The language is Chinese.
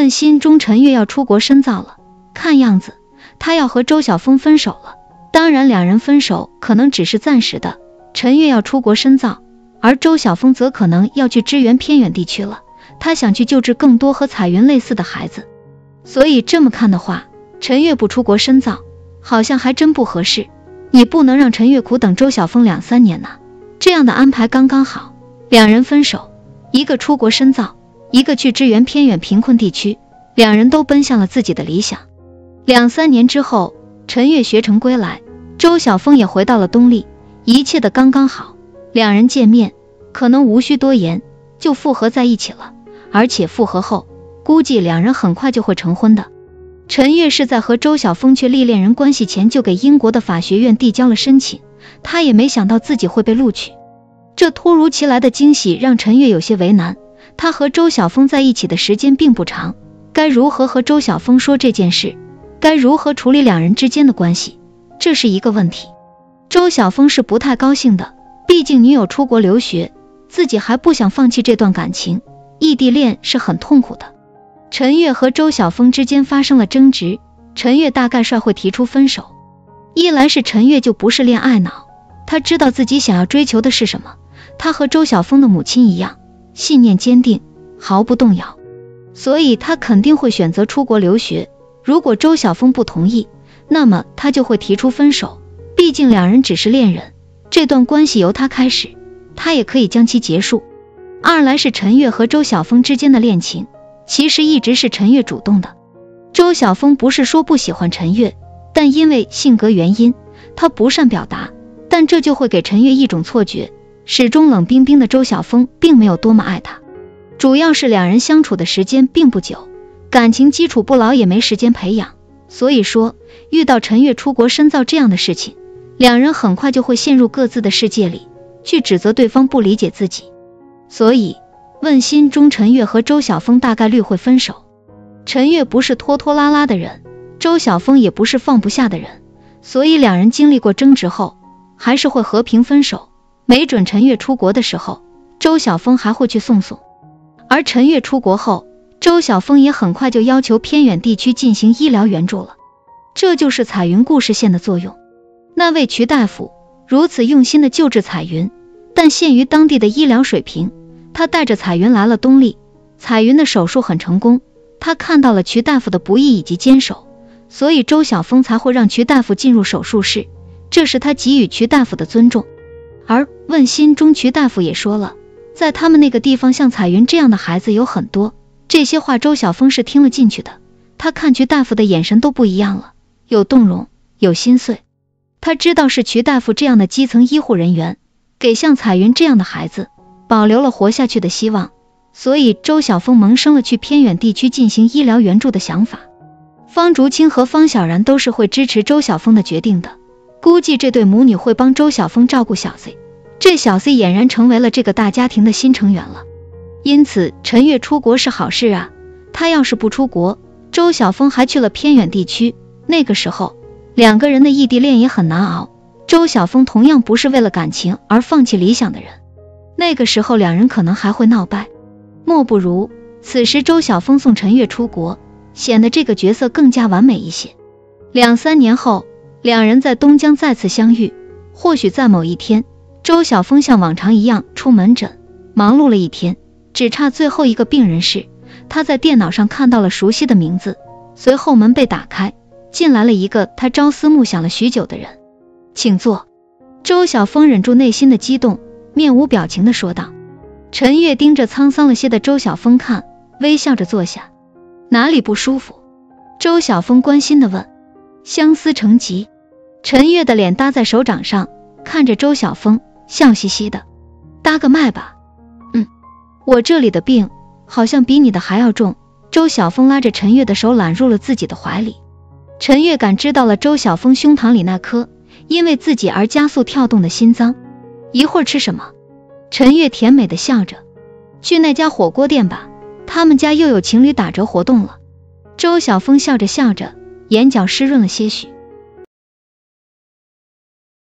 问心中陈月要出国深造了，看样子他要和周晓峰分手了。当然两人分手可能只是暂时的，陈月要出国深造，而周晓峰则可能要去支援偏远地区了，他想去救治更多和彩云类似的孩子。所以这么看的话，陈月不出国深造好像还真不合适。你不能让陈月苦等周晓峰2-3年呐，这样的安排刚刚好。两人分手，一个出国深造，一个去支援偏远贫困地区，两人都奔向了自己的理想。2-3年之后，陈月学成归来，周晓峰也回到了东丽，一切的刚刚好。两人见面可能无需多言就复合在一起了，而且复合后估计两人很快就会成婚的。陈月是在和周晓峰确立恋人关系前就给英国的法学院递交了申请，他也没想到自己会被录取。这突如其来的惊喜让陈月有些为难，他和周晓峰在一起的时间并不长，该如何和周晓峰说这件事，该如何处理两人之间的关系，这是一个问题。周晓峰是不太高兴的，毕竟女友出国留学，自己还不想放弃这段感情，异地恋是很痛苦的。陈月和周晓峰之间发生了争执，陈月大概率会提出分手。一来是陈月就不是恋爱脑，她知道自己想要追求的是什么，她和周晓峰的母亲一样，信念坚定，毫不动摇，所以她肯定会选择出国留学。如果周晓峰不同意，那么她就会提出分手，毕竟两人只是恋人，这段关系由他开始，他也可以将其结束。二来是陈月和周晓峰之间的恋情其实一直是陈月主动的，周晓峰不是说不喜欢陈月，但因为性格原因他不善表达，但这就会给陈月一种错觉，始终冷冰冰的周晓峰并没有多么爱他。主要是两人相处的时间并不久，感情基础不牢，也没时间培养，所以说遇到陈月出国深造这样的事情，两人很快就会陷入各自的世界里，去指责对方不理解自己。所以问心中陈月和周晓峰大概率会分手。陈月不是拖拖拉拉的人，周晓峰也不是放不下的人，所以两人经历过争执后还是会和平分手。没准陈月出国的时候，周晓峰还会去送送，而陈月出国后，周晓峰也很快就要求偏远地区进行医疗援助了。这就是彩云故事线的作用。那位瞿大夫如此用心的救治彩云，但限于当地的医疗水平，他带着彩云来了东丽。彩云的手术很成功，他看到了瞿大夫的不易以及坚守，所以周晓峰才会让瞿大夫进入手术室，这是他给予瞿大夫的尊重。而问心中瞿大夫也说了，在他们那个地方像彩云这样的孩子有很多。这些话周晓峰是听了进去的，他看瞿大夫的眼神都不一样了，有动容，有心碎。他知道是瞿大夫这样的基层医护人员给像彩云这样的孩子保留了活下去的希望，所以周晓峰萌生了去偏远地区进行医疗援助的想法。方竹青和方小然都是会支持周晓峰的决定的，估计这对母女会帮周晓峰照顾小 C， 这小 C 俨然成为了这个大家庭的新成员了。因此陈月出国是好事啊，他要是不出国，周晓峰还去了偏远地区，那个时候两个人的异地恋也很难熬。周晓峰同样不是为了感情而放弃理想的人，那个时候两人可能还会闹掰。莫不如此时周晓峰送陈月出国，显得这个角色更加完美一些。2-3年后，两人在东江再次相遇，或许在某一天，周晓峰像往常一样出门诊，忙碌了一天，只差最后一个病人室，他在电脑上看到了熟悉的名字，随后门被打开，进来了一个他朝思暮想了许久的人。请坐。周晓峰忍住内心的激动，面无表情地说道。陈月盯着沧桑了些的周晓峰看，微笑着坐下。哪里不舒服？周晓峰关心地问。相思成疾。陈月的脸搭在手掌上，看着周晓峰，笑嘻嘻的。搭个脉吧。我这里的病好像比你的还要重。周晓峰拉着陈月的手揽入了自己的怀里。陈月感知到了周晓峰胸膛里那颗因为自己而加速跳动的心脏。一会儿吃什么？陈月甜美的笑着。去那家火锅店吧，他们家又有情侣打折活动了。周晓峰笑着笑着，眼角湿润了些许。